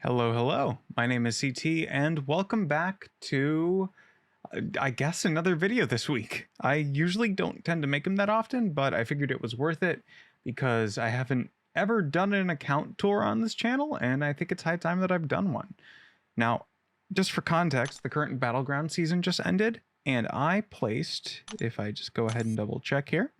Hello, hello. My name is CT, and welcome back to, I guess, another video this week. I usually don't tend to make them that often, but I figured it was worth it because I haven't ever done an account tour on this channel, and I think it's high time that I've done one. Now, just for context, the current Battleground season just ended, and I placed, if I just go ahead and double check here,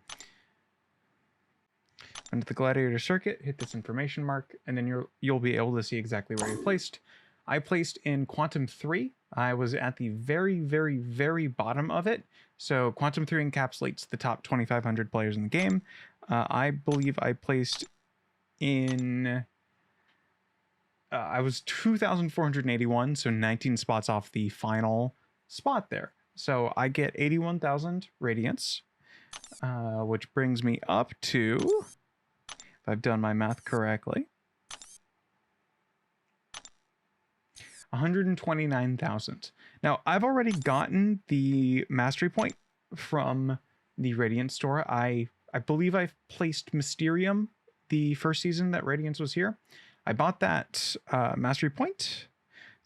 into the Gladiator circuit, hit this information mark, and then you'll be able to see exactly where you placed. I placed in Quantum 3. I was at the very, very, very bottom of it. So Quantum 3 encapsulates the top 2,500 players in the game. I believe I placed in... I was 2,481, so 19 spots off the final spot there. So I get 81,000 radiance, which brings me up to... if I've done my math correctly, 129,000. Now, I've already gotten the mastery point from the Radiance store. I believe I've placed Mysterium the first season that Radiance was here. I bought that mastery point.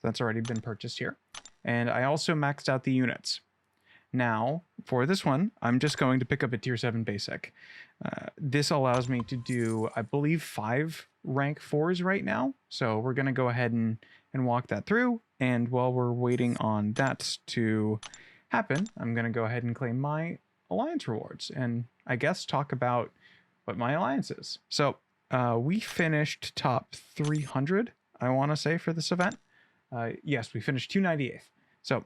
That's already been purchased here. And I also maxed out the units. Now, for this one, I'm just going to pick up a tier 7 basic. This allows me to do, I believe, 5 rank 4s right now. So we're going to go ahead and walk that through. And while we're waiting on that to happen, I'm going to go ahead and claim my alliance rewards and I guess talk about what my alliance is. So we finished top 300, I want to say, for this event. Yes, we finished 298th. So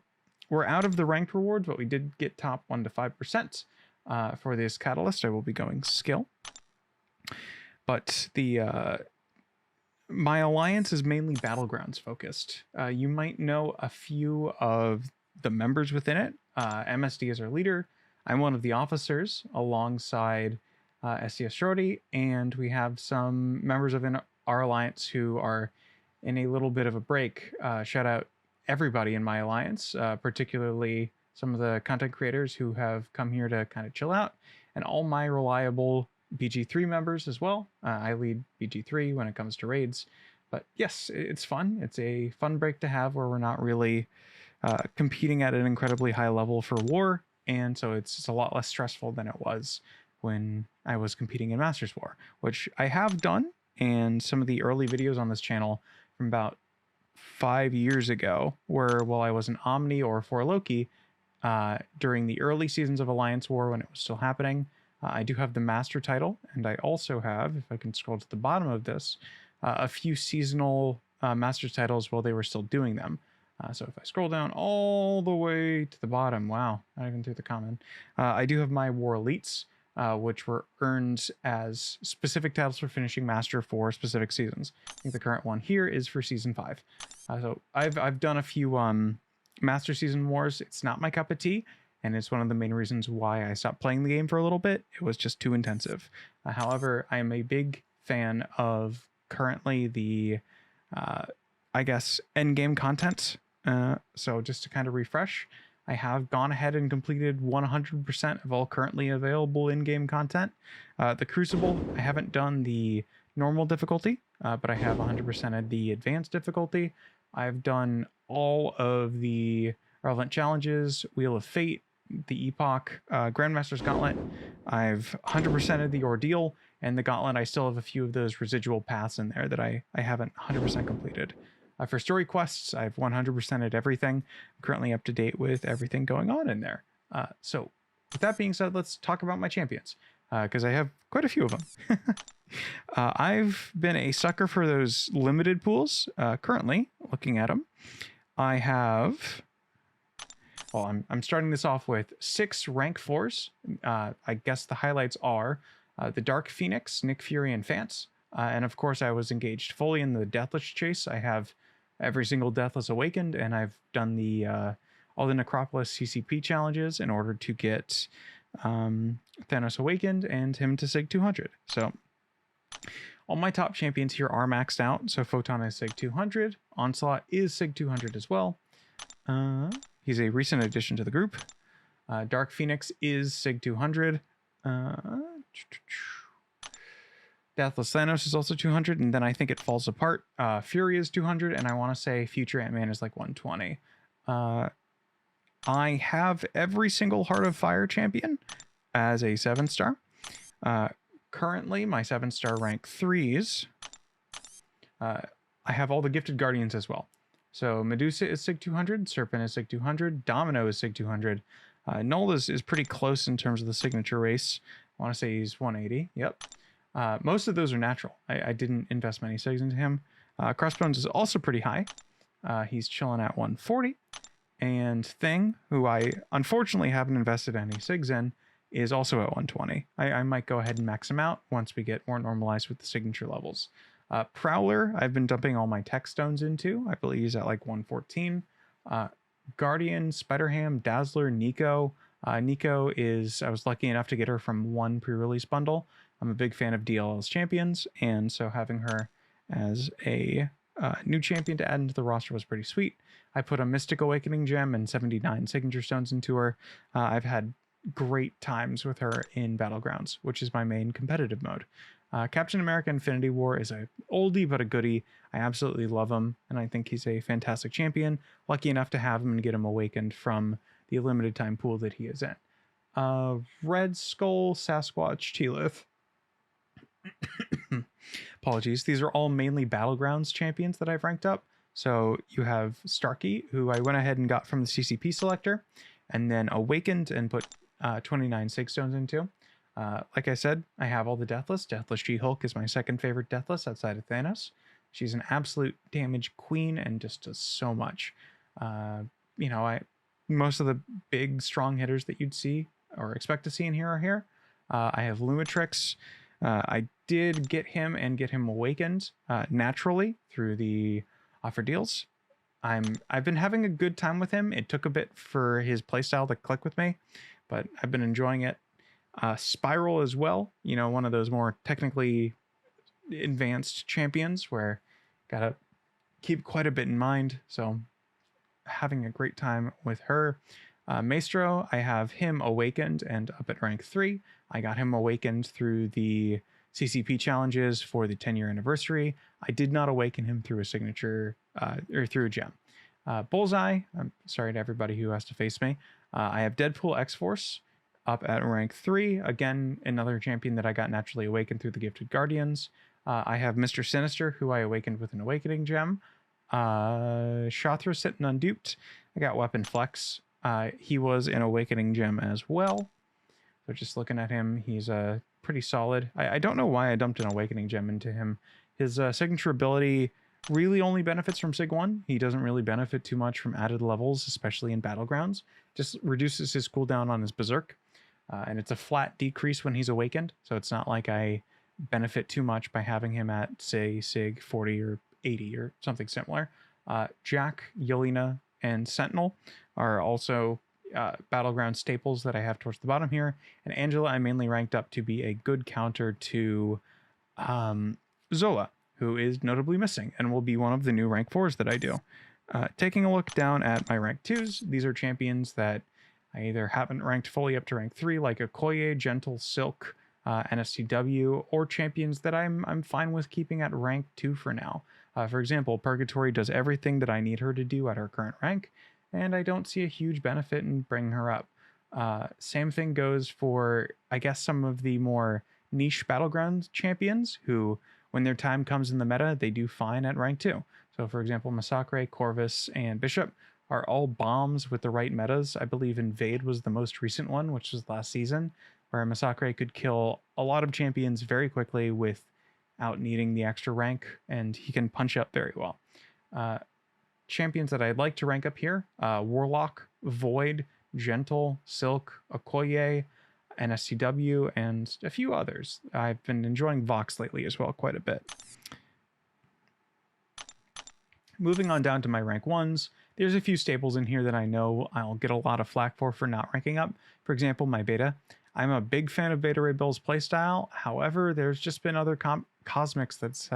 we're out of the ranked rewards, but we did get top 1 to 5%. For this catalyst, I will be going skill. But the my alliance is mainly Battlegrounds focused. You might know a few of the members within it. MSD is our leader. I'm one of the officers alongside SCS Shorty, and we have some members of our alliance who are in a little bit of a break. Shout out everybody in my alliance, particularly some of the content creators who have come here to kind of chill out, and all my reliable BG3 members as well. I lead BG3 when it comes to raids, but yes, it's fun. It's a fun break to have where we're not really competing at an incredibly high level for war, and so it's a lot less stressful than it was when I was competing in Masters War, which I have done, and some of the early videos on this channel from about 5 years ago were while I was an Omni or for Loki, during the early seasons of Alliance War when it was still happening. I do have the Master title, and I also have, if I can scroll to the bottom of this, a few seasonal Master titles while they were still doing them. So if I scroll down all the way to the bottom, wow, not even through the common, I do have my War Elites, which were earned as specific titles for finishing Master for specific seasons. I think the current one here is for Season 5. So I've done a few Master Season Wars. It's not my cup of tea, and it's one of the main reasons why I stopped playing the game for a little bit. It was just too intensive. However, I am a big fan of currently the, I guess, endgame content. So just to kind of refresh, I have gone ahead and completed 100% of all currently available in-game content. The Crucible, I haven't done the normal difficulty, but I have 100%ed the advanced difficulty. I've done all of the relevant challenges, Wheel of Fate, the Epoch, Grandmaster's Gauntlet. I've 100%ed the Ordeal, and the Gauntlet, I still have a few of those residual paths in there that I haven't 100% completed. For story quests, I've 100%ed everything. I'm currently up to date with everything going on in there. So with that being said, let's talk about my champions, because I have quite a few of them. I've been a sucker for those limited pools. Currently, looking at them, I have... well, I'm starting this off with 6 rank 4s. I guess the highlights are the Dark Phoenix, Nick Fury, and Fance. And of course, I was engaged fully in the Deathless chase. I have every single Deathless Awakened, and I've done the all the Necropolis CCP challenges in order to get Thanos Awakened and him to Sig 200. So all my top champions here are maxed out. So Photon is Sig 200. Onslaught is Sig 200 as well. He's a recent addition to the group. Dark Phoenix is Sig 200. Deathless Thanos is also 200, and then I think it falls apart. Fury is 200, and I want to say Future Ant-Man is like 120. I have every single Heart of Fire champion as a 7-star. Currently, my 7-star rank 3s, I have all the Gifted Guardians as well. So Medusa is Sig 200, Serpent is Sig 200, Domino is Sig 200. Null is pretty close in terms of the signature race. I want to say he's 180. Yep. Most of those are natural. I didn't invest many Sigs into him. Crossbones is also pretty high. He's chilling at 140. And Thing, who I unfortunately haven't invested any Sigs in, is also at 120. I might go ahead and max him out once we get more normalized with the signature levels. Prowler, I've been dumping all my tech stones into. I believe he's at like 114. Guardian, Spider-Ham, Dazzler, Nico. Nico is, I was lucky enough to get her from one pre-release bundle. I'm a big fan of DLL's champions, and so having her as a new champion to add into the roster was pretty sweet. I put a Mystic Awakening gem and 79 signature stones into her. I've had great times with her in Battlegrounds, which is my main competitive mode. Captain America Infinity War is a oldie but a goodie. I absolutely love him, and I think he's a fantastic champion. Lucky enough to have him and get him awakened from the limited time pool that he is in. Red Skull, Sasquatch, Tealith. Apologies. These are all mainly Battlegrounds champions that I've ranked up. So you have Starkey, who I went ahead and got from the CCP selector, and then awakened and put 29 Sig Stones into. Like I said, I have all the Deathless. Deathless She-Hulk is my second favorite Deathless outside of Thanos. She's an absolute damage queen and just does so much. Most of the big, strong hitters that you'd see or expect to see in here are here. I have Lumitrix. I did get him and get him awakened naturally through the offer deals. I've been having a good time with him. It took a bit for his playstyle to click with me, but I've been enjoying it. Spiral as well, one of those more technically advanced champions where gotta keep quite a bit in mind, so having a great time with her. Maestro, I have him awakened and up at rank 3. I got him awakened through the CCP challenges for the 10-year anniversary. I did not awaken him through a signature or through a gem. Bullseye, I'm sorry to everybody who has to face me. I have Deadpool X-Force up at rank 3. Again, another champion that I got naturally awakened through the Gifted Guardians. I have Mr. Sinister, who I awakened with an Awakening Gem. Shathra sitting unduped. I got Weapon Flex. He was an Awakening Gem as well. So just looking at him, he's pretty solid. I don't know why I dumped an Awakening Gem into him. His signature ability really only benefits from Sig 1. He doesn't really benefit too much from added levels, especially in Battlegrounds. Just reduces his cooldown on his Berserk. And it's a flat decrease when he's awakened. So it's not like I benefit too much by having him at, say, Sig 40 or 80 or something similar. Jack, Yelena, and Sentinel are also Battleground staples that I have towards the bottom here. And Angela I mainly ranked up to be a good counter to Zola, who is notably missing and will be one of the new rank 4s that I do. Taking a look down at my rank 2s, these are champions that I either haven't ranked fully up to rank 3, like Okoye, Gentle, Silk, NSTW, or champions that I'm fine with keeping at rank 2 for now. For example, Purgatory does everything that I need her to do at her current rank, and I don't see a huge benefit in bringing her up. Same thing goes for, I guess, some of the more niche Battleground champions who, when their time comes in the meta, they do fine at rank 2. So, for example, Masacre, Corvus, and Bishop are all bombs with the right metas. I believe Invade was the most recent one, which was last season, where Masacre could kill a lot of champions very quickly without needing the extra rank, and he can punch up very well. Champions that I'd like to rank up here, Warlock, Void, Gentle, Silk, Okoye, NSTW, and a few others. I've been enjoying Vox lately as well quite a bit. Moving on down to my rank 1s, there's a few staples in here that I know I'll get a lot of flack for not ranking up. For example, my Beta. I'm a big fan of Beta Ray Bill's playstyle. However, there's just been other cosmics that's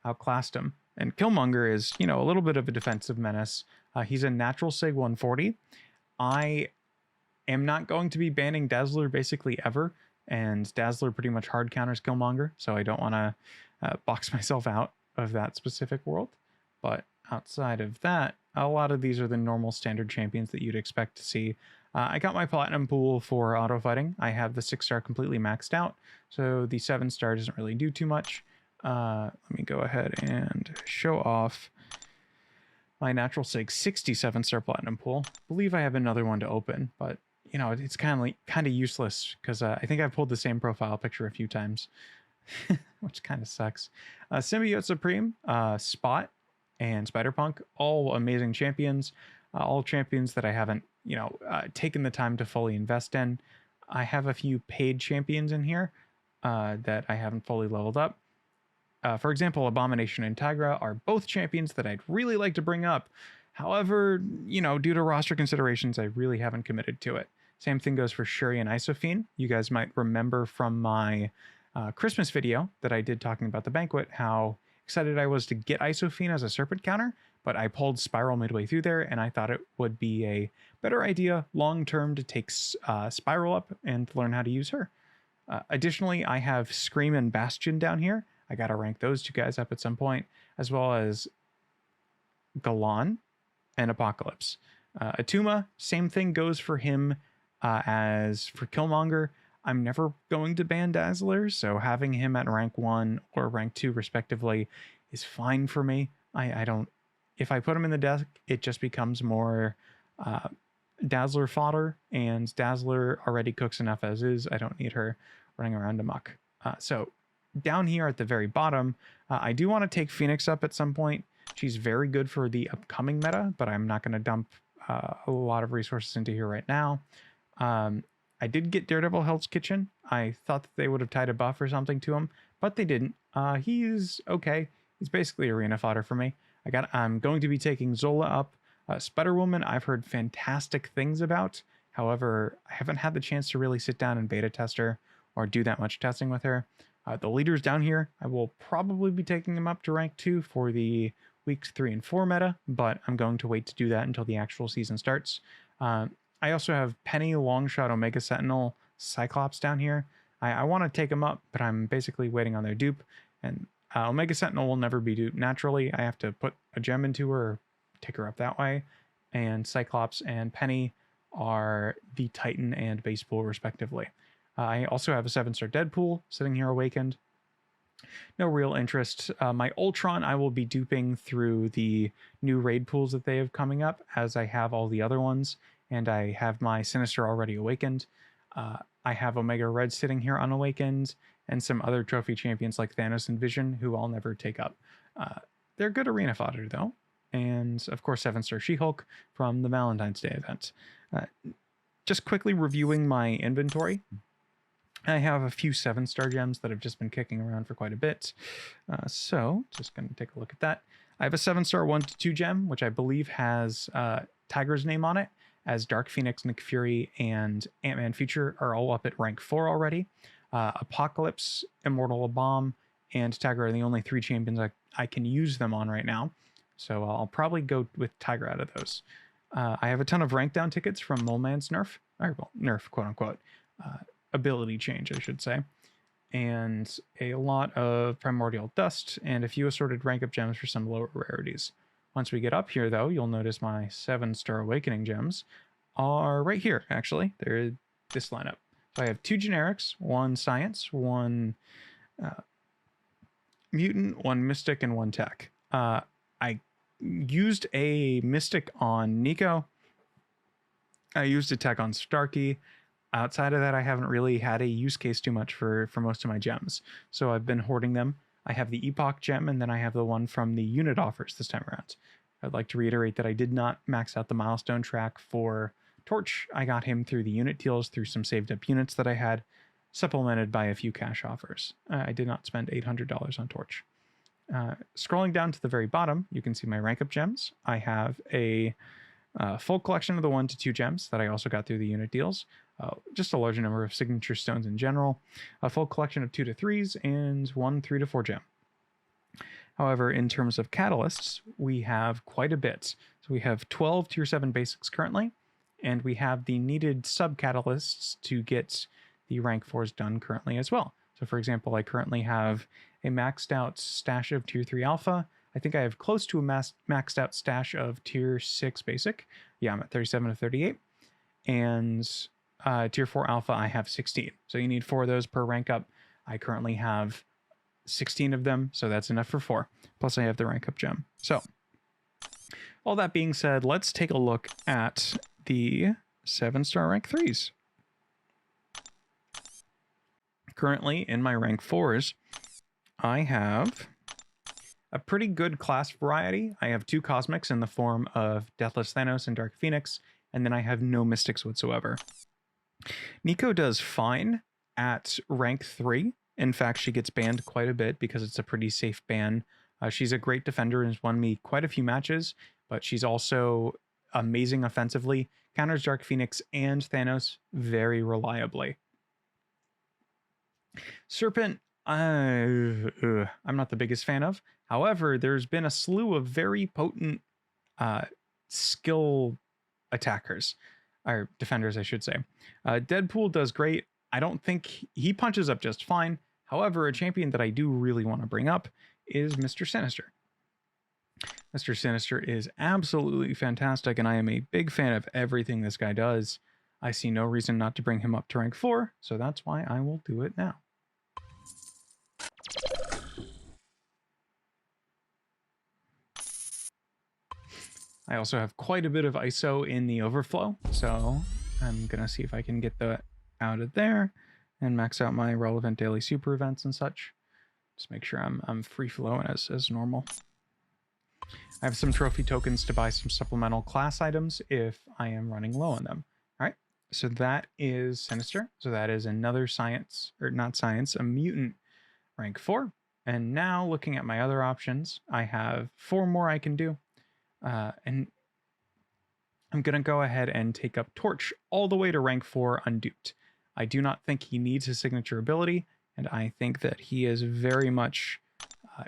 outclassed him. And Killmonger is, a little bit of a defensive menace. He's a natural Sig 140. I am not going to be banning Dazzler basically ever. and Dazzler pretty much hard counters Killmonger, so I don't want to box myself out of that specific world. But outside of that, a lot of these are the normal standard champions that you'd expect to see. I got my platinum pool for auto fighting. I have the 6-star completely maxed out, so the 7-star doesn't really do too much. Let me go ahead and show off my natural sig 67-star platinum pool. I believe I have another one to open, but you know, it's kind of useless because I think I've pulled the same profile picture a few times, which kind of sucks. Symbiote Supreme, Spot, and Spider-Punk, all amazing champions, all champions that I haven't, you know, taken the time to fully invest in. I have a few paid champions in here that I haven't fully leveled up. For example, Abomination and Tigra are both champions that I'd really like to bring up. However, you know, due to roster considerations, I really haven't committed to it. Same thing goes for Shuri and Isophene. You guys might remember from my Christmas video that I did talking about the banquet, how excited I was to get Isophene as a serpent counter, but I pulled Spiral midway through there, and I thought it would be a better idea long-term to take Spiral up and learn how to use her. Additionally, I have Scream and Bastion down here. I gotta rank those two guys up at some point, as well as Galan and Apocalypse. Atuma, same thing goes for him as for Killmonger. I'm never going to ban Dazzler, so having him at rank 1 or rank 2 respectively is fine for me. I don't, if I put him in the deck, it just becomes more Dazzler fodder, and Dazzler already cooks enough as is. I don't need her running around amok. So down here at the very bottom, I do want to take Phoenix up at some point. She's very good for the upcoming meta, but I'm not going to dump a lot of resources into here right now. I did get Daredevil Hell's Kitchen. I thought that they would have tied a buff or something to him, but they didn't. He's okay. He's basically arena fodder for me. I'm going to be taking Zola up. Spider-Woman, I've heard fantastic things about. However, I haven't had the chance to really sit down and beta test her or do that much testing with her. The leaders down here, I will probably be taking them up to rank 2 for the weeks 3 and 4 meta, but I'm going to wait to do that until the actual season starts. I also have Penny, Longshot, Omega Sentinel, Cyclops down here. I want to take them up, but I'm basically waiting on their dupe. And Omega Sentinel will never be duped naturally. I have to put a gem into her or take her up that way. And Cyclops and Penny are the Titan and base pool respectively. I also have a 7-star Deadpool sitting here awakened. No real interest. My Ultron I will be duping through the new raid pools that they have coming up, as I have all the other ones, and I have my Sinister already awakened. I have Omega Red sitting here unawakened, and some other trophy champions like Thanos and Vision, who I'll never take up. They're good arena fodder though, and of course 7-star She-Hulk from the Valentine's Day event. Just quickly reviewing my inventory. I have a few 7-star gems that have just been kicking around for quite a bit. So just going to take a look at that. I have a 7-star 1-2 gem, which I believe has Tiger's name on it, as Dark Phoenix, Nick Fury, and Ant-Man Future are all up at rank 4 already. Apocalypse, Immortal Bomb, and Tiger are the only 3 champions I can use them on right now. So I'll probably go with Tiger out of those. I have a ton of rank down tickets from Mole Man's nerf. Or, well, nerf, quote unquote. Ability change, I should say. And a lot of Primordial Dust and a few assorted rank up gems for some lower rarities. Once we get up here, though, you'll notice my 7-star Awakening gems are right here, actually. They're this lineup. So I have 2 generics, 1 science, 1 mutant, 1 mystic, and 1 tech. I used a mystic on Nico. I used a tech on Starkey. Outside of that, I haven't really had a use case too much for most of my gems. So I've been hoarding them. I have the Epoch gem, and then I have the one from the unit offers this time around. I'd like to reiterate that I did not max out the milestone track for Torch. I got him through the unit deals, through some saved up units that I had, supplemented by a few cash offers. I did not spend $800 on Torch. Scrolling down to the very bottom, you can see my rank up gems. I have a full collection of the 1-2 gems that I also got through the unit deals. Just a large number of signature stones in general, a full collection of 2-3s, and 1 3-4 gem. However, in terms of catalysts, we have quite a bit. So we have 12 tier 7 basics currently, and we have the needed sub catalysts to get the rank 4s done currently as well. So for example, I currently have a maxed out stash of tier 3 alpha. I think I have close to a maxed out stash of tier 6 basic. Yeah, I'm at 37 of 38. And tier 4 alpha, I have 16. So you need 4 of those per rank up. I currently have 16 of them, so that's enough for 4. Plus I have the rank up gem. So all that being said, let's take a look at the 7-star rank 3s. Currently in my rank 4s, I have a pretty good class variety. I have 2 cosmics in the form of Deathless Thanos and Dark Phoenix, and then I have no mystics whatsoever. Nico does fine at rank 3. In fact, she gets banned quite a bit because it's a pretty safe ban. She's a great defender and has won me quite a few matches, but she's also amazing offensively, counters Dark Phoenix and Thanos very reliably. Serpent, I'm not the biggest fan of. However, there's been a slew of very potent skill attackers, or defenders, I should say. Deadpool does great. I don't think he punches up just fine. However, a champion that I do really want to bring up is Mr. Sinister. Mr. Sinister is absolutely fantastic, and I am a big fan of everything this guy does. I see no reason not to bring him up to rank 4, so that's why I will do it now. I also have quite a bit of ISO in the overflow, so I'm going to see if I can get that out of there and max out my relevant daily super events and such. Just make sure I'm free flowing as normal. I have some trophy tokens to buy some supplemental class items if I am running low on them. All right, so that is Sinister. So that is another science, or not science, a mutant rank 4. And now looking at my other options, I have 4 more I can do. And I'm going to go ahead and take up Torch all the way to rank 4 unduped. I do not think he needs his signature ability, and I think that he is very much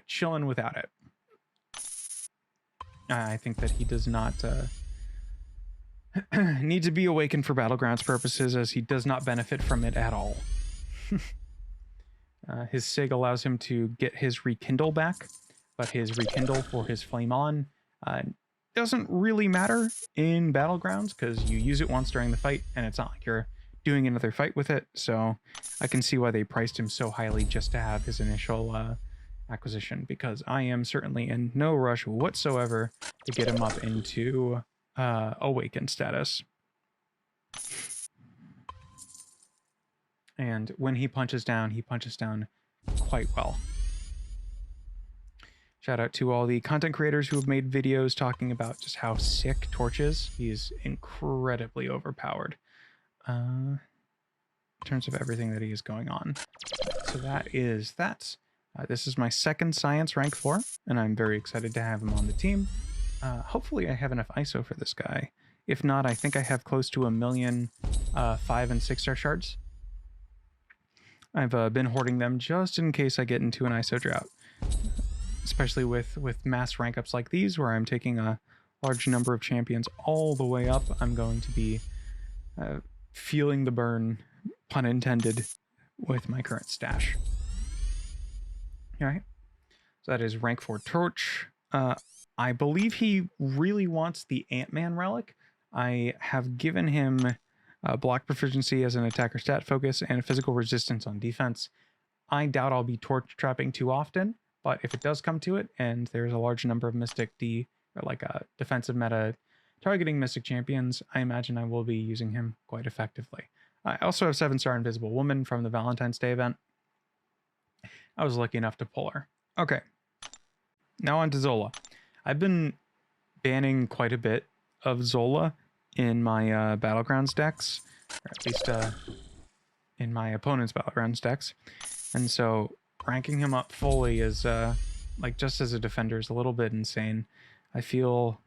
chilling without it. I think that he does not need to be awakened for Battlegrounds purposes, as he does not benefit from it at all. His Sig allows him to get his Rekindle back, but his Rekindle for his Flame On doesn't really matter in Battlegrounds, because you use it once during the fight, and it's not like you're doing another fight with it, so I can see why they priced him so highly just to have his initial acquisition, because I am certainly in no rush whatsoever to get him up into Awakened status. And when he punches down quite well. Shout out to all the content creators who have made videos talking about just how sick Torch is. He is incredibly overpowered in terms of everything that he is going on. So that is that. This is my second Science rank 4, and I'm very excited to have him on the team. Hopefully I have enough ISO for this guy. If not, I think I have close to 1 million 5 and 6-star shards. I've been hoarding them just in case I get into an ISO drought. Especially with mass rank ups like these, where I'm taking a large number of champions all the way up, I'm going to be feeling the burn, pun intended, with my current stash. All right, so that is rank 4 Torch. I believe he really wants the Ant-Man relic. I have given him block proficiency as an attacker stat focus and physical resistance on defense. I doubt I'll be torch trapping too often, but if it does come to it and there's a large number of Mystic defensive meta targeting Mystic champions, I imagine I will be using him quite effectively. I also have 7-star Invisible Woman from the Valentine's Day event. I was lucky enough to pull her. Okay, now on to Zola. I've been banning quite a bit of Zola in my Battlegrounds decks, or at least in my opponent's Battlegrounds decks. And so ranking him up fully is, just as a defender, is a little bit insane. I feel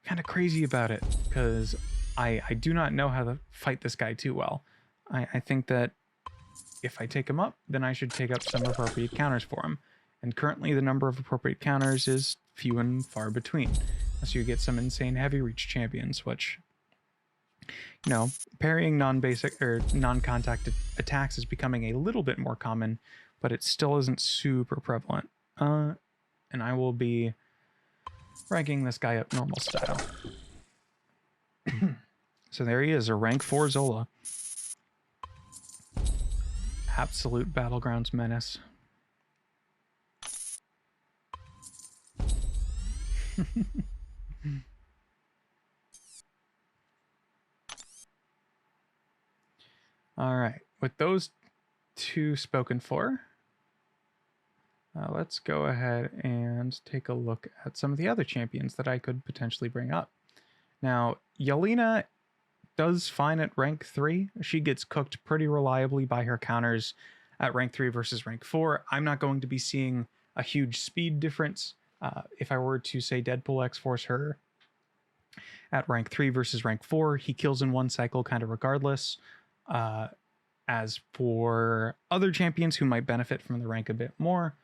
kind of crazy about it, because I do not know how to fight this guy too well. I think that if I take him up, then I should take up some appropriate counters for him. And currently the number of appropriate counters is few and far between, unless you get some insane heavy reach champions, which You know, parrying non-basic or non-contact attacks is becoming a little bit more common, but it still isn't super prevalent. And I will be ranking this guy up normal style. So there he is, a rank 4 Zola. Absolute Battlegrounds menace. All right, with those two spoken for, let's go ahead and take a look at some of the other champions that I could potentially bring up. Now, Yelena does fine at rank 3. She gets cooked pretty reliably by her counters at rank 3 versus rank 4. I'm not going to be seeing a huge speed difference. If I were to say Deadpool X-Force her at rank 3 versus rank 4, he kills in one cycle kind of regardless. As for other champions who might benefit from the rank a bit more,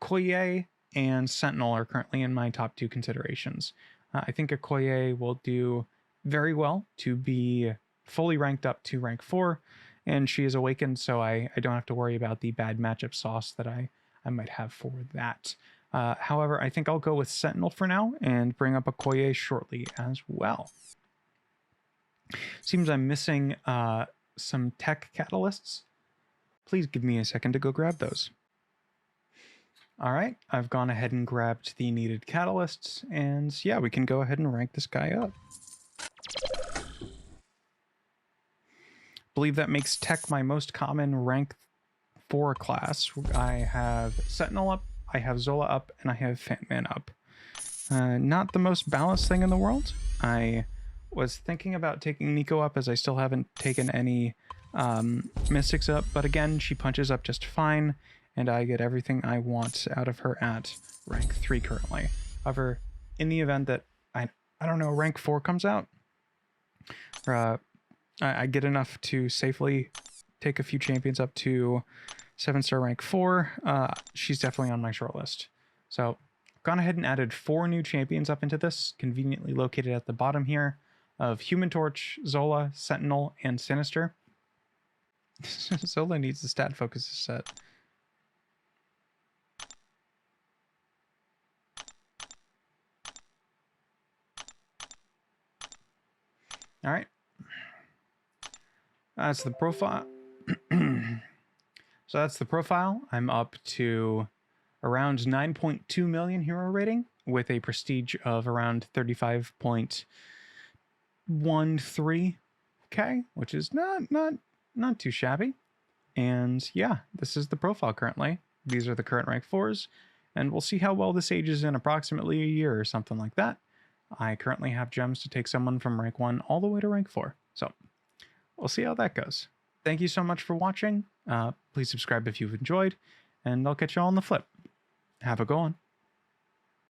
Okoye and Sentinel are currently in my top 2 considerations. I think Okoye will do very well to be fully ranked up to rank 4, and she is awakened, so I don't have to worry about the bad matchup sauce that I might have for that. However, I think I'll go with Sentinel for now and bring up Okoye shortly as well. Seems I'm missing some tech catalysts. Please give me a second to go grab those. All right, I've gone ahead and grabbed the needed catalysts, and yeah, we can go ahead and rank this guy up. Believe that makes tech my most common rank 4 class. I have Sentinel up, I have Zola up, and I have Fantman up. Not the most balanced thing in the world. I was thinking about taking Nico up, as I still haven't taken any Mystics up, but again, she punches up just fine, and I get everything I want out of her at rank 3 currently. However, in the event that, I don't know, rank 4 comes out, I get enough to safely take a few champions up to 7-star rank 4, she's definitely on my short list. So I've gone ahead and added 4 new champions up into this, conveniently located at the bottom here, of Human Torch, Zola, Sentinel, and Sinister. Zola needs the stat focus set. All right. That's the profile. So that's the profile. I'm up to around 9.2 million hero rating with a prestige of around 35.13k, which is not too shabby. And yeah, this is the profile currently. These are the current rank 4s, and we'll see how well this ages in approximately a year or something like that. I currently have gems to take someone from rank 1 all the way to rank 4. So we'll see how that goes. Thank you so much for watching. Please subscribe if you've enjoyed, and I'll catch you all on the flip. Have a good one.